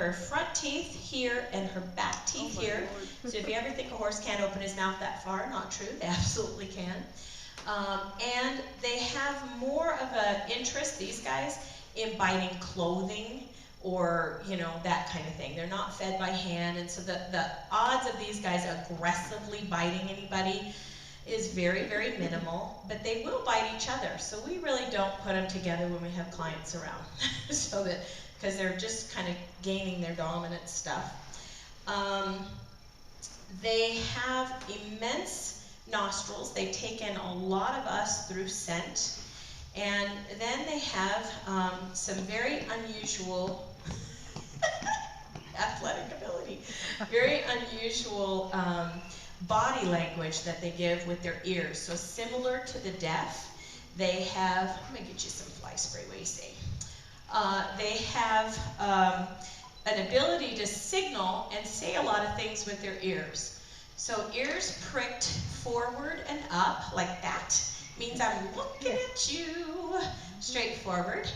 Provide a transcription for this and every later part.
her front teeth here and her back teeth here. So if you ever think a horse can't open his mouth that far, not true, they absolutely can. And they have more of an interest, these guys, in biting clothing or, you know, that kind of thing. They're not fed by hand, and so the odds of these guys aggressively biting anybody is very, very minimal, but they will bite each other. So we really don't put them together when we have clients around, so that, because they're just kind of gaining their dominant stuff. They have immense nostrils. They take in a lot of us through scent. And then they have some very unusual athletic ability, very unusual body language that they give with their ears. So similar to the deaf, they have, I'm going to get you some fly spray, what do you say? They have an ability to signal and say a lot of things with their ears. So ears pricked forward and up like that means I'm looking at you, straightforward.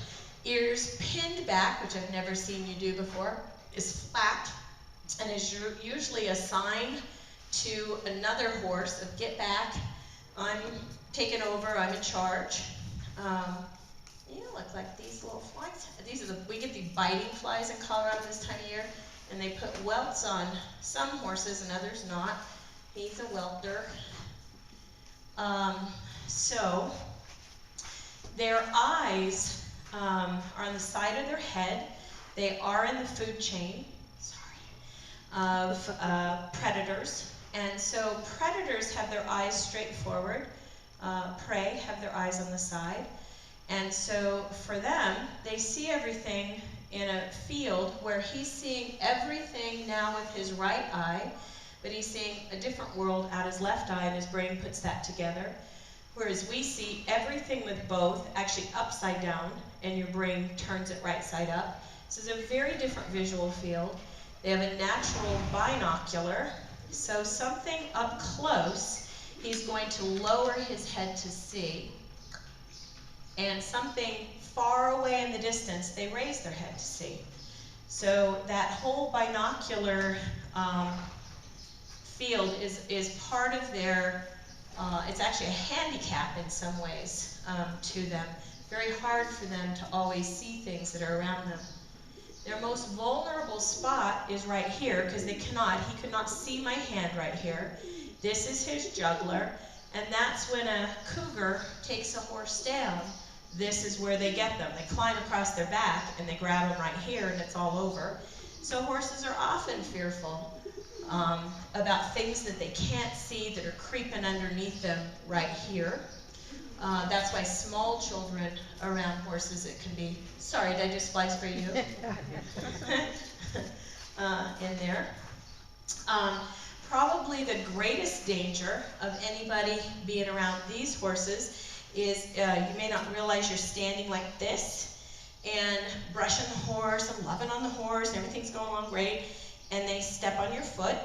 Ears pinned back, which I've never seen you do before, is flat, and is usually a sign to another horse of get back, I'm taking over, I'm in charge. You look like these little flies. These are we get the biting flies in Colorado this time of year, and they put welts on some horses and others not. He's a welter. So their eyes are on the side of their head. They are in the food chain, of predators. And so predators have their eyes straight forward. Prey have their eyes on the side. And so for them, they see everything in a field where he's seeing everything now with his right eye, but he's seeing a different world out his left eye, and his brain puts that together. Whereas we see everything with both, actually upside down, and your brain turns it right side up. So it's a very different visual field. They have a natural binocular, so something up close, he's going to lower his head to see. And something far away in the distance, they raise their head to see. So that whole binocular field is part of their, it's actually a handicap in some ways to them. Very hard for them to always see things that are around them. Their most vulnerable spot is right here, because he could not see my hand right here. This is his jugular, and that's when a cougar takes a horse down. This is where they get them. They climb across their back and they grab them right here, and it's all over. So horses are often fearful about things that they can't see that are creeping underneath them right here. That's why small children around horses, it can be, sorry, did I just fly spray you? In there. Probably the greatest danger of anybody being around these horses is you may not realize you're standing like this and brushing the horse and loving on the horse and everything's going along great, and they step on your foot.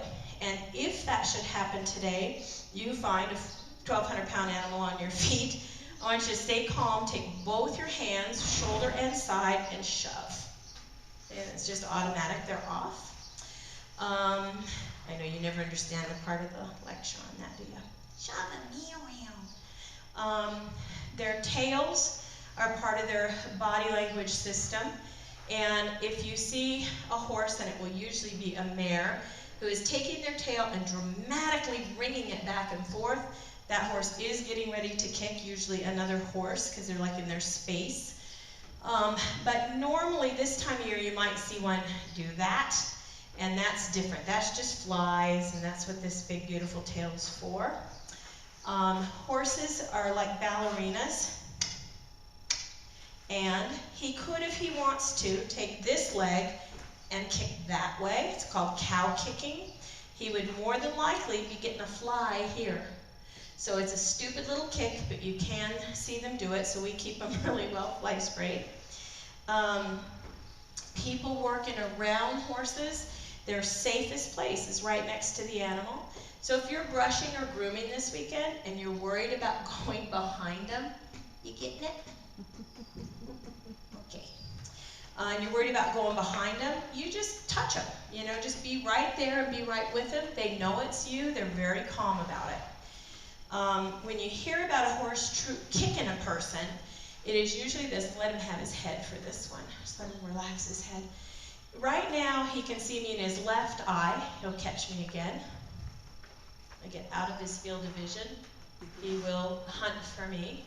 And if that should happen today, you find a 1,200-pound animal on your feet, I want you to stay calm, take both your hands, shoulder and side, and shove. And it's just automatic, they're off. I know you never understand the part of the lecture on that, do you? Shove them, meow, meow. Their tails are part of their body language system. And if you see a horse, and it will usually be a mare, who is taking their tail and dramatically wringing it back and forth, that horse is getting ready to kick usually another horse, because they're like in their space. But normally this time of year you might see one do that, and that's different. That's just flies, and that's what this big beautiful tail is for. Horses are like ballerinas, and he could, if he wants to, take this leg and kick that way. It's called cow kicking. He would more than likely be getting a fly here. So it's a stupid little kick, but you can see them do it, so we keep them really well fly sprayed. People working around horses, their safest place is right next to the animal. So if you're brushing or grooming this weekend and you're worried about going behind them, you getting it? Okay. And you're worried about going behind them, you just touch them. You know, just be right there and be right with them. They know it's you. They're very calm about it. When you hear about a horse kicking a person, it is usually this. Let him have his head for this one. Just let him relax his head. Right now, he can see me in his left eye. He'll catch me again. I get out of his field of vision. He will hunt for me,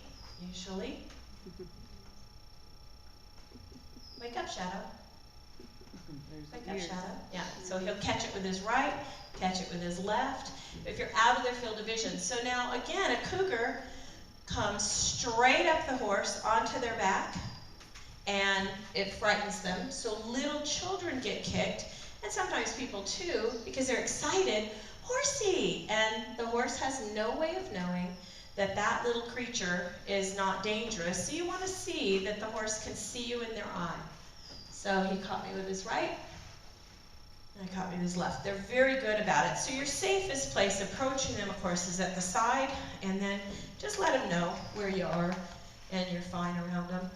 usually. Wake up, Shadow. Wake up, Shadow. Yeah, so he'll catch it with his right, catch it with his left, if you're out of their field of vision. So now, again, a cougar comes straight up the horse onto their back, and it frightens them. So little children get kicked, and sometimes people too, because they're excited, horsey! And the horse has no way of knowing that that little creature is not dangerous. So you want to see that the horse can see you in their eye. So he caught me with his right, and I caught me with his left. They're very good about it. So your safest place approaching them, of course, is at the side, and then just let them know where you are, and you're fine around them.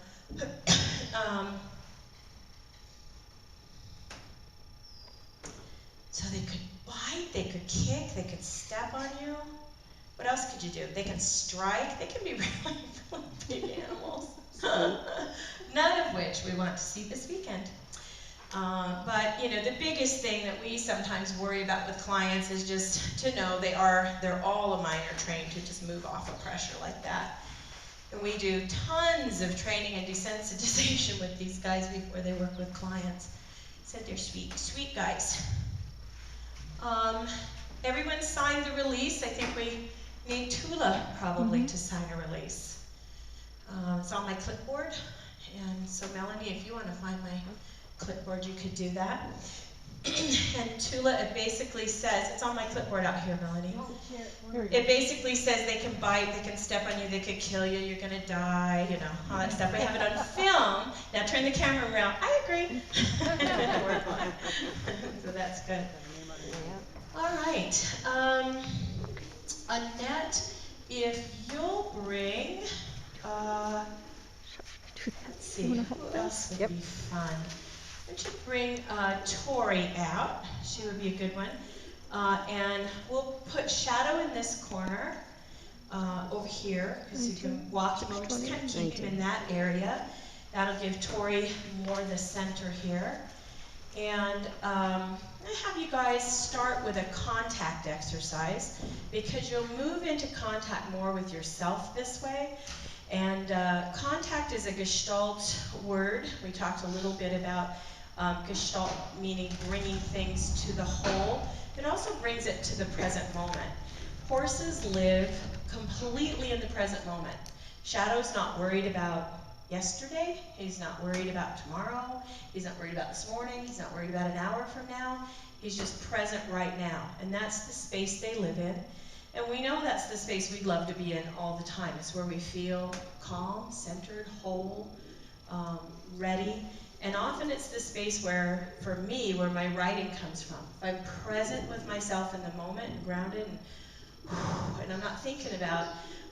So they could bite, they could kick, they could step on you. What else could you do? They can strike. They can be really, really big animals. None of which we want to see this weekend. But you know, the biggest thing that we sometimes worry about with clients is just to know they're all a minor trained to just move off of pressure like that. And we do tons of training and desensitization with these guys before they work with clients. Said they're sweet, sweet guys. Everyone signed the release. I think we need Tula probably to sign a release. It's on my clipboard. And so Melanie, if you want to find my clipboard, you could do that. And Tula, it basically says, it's on my clipboard out here, Melanie. It basically says they can bite, they can step on you, they could kill you, you're going to die, you know, all that stuff. We have it on film. Now turn the camera around. I agree. So that's good. All right. Annette, if you'll bring, let's see, who else would be fun? Why don't you bring Tori out? She would be a good one. And we'll put Shadow in this corner over here, because you can walk him over, just kind of keep him in that area. That'll give Tori more the center here. And I'm going to have you guys start with a contact exercise, because you'll move into contact more with yourself this way. And contact is a Gestalt word. We talked a little bit about Gestalt meaning bringing things to the whole. It also brings it to the present moment. Horses live completely in the present moment. Shadow's not worried about yesterday. He's not worried about tomorrow. He's not worried about this morning. He's not worried about an hour from now. He's just present right now. And that's the space they live in. And we know that's the space we'd love to be in all the time. It's where we feel calm, centered, whole, ready. And often it's the space where, for me, where my writing comes from. If I'm present with myself in the moment and grounded, and I'm not thinking about,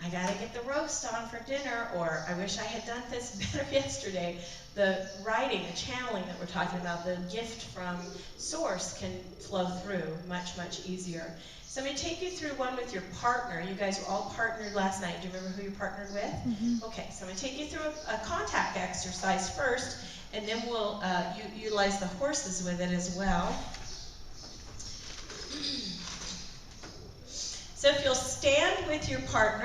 I gotta get the roast on for dinner, or I wish I had done this better yesterday. The writing, the channeling that we're talking about, the gift from source can flow through much, much easier. So I'm going to take you through one with your partner. You guys were all partnered last night. Do you remember who you partnered with? Okay, so I'm going to take you through a contact exercise first, and then we'll utilize the horses with it as well. So if you'll stand with your partner,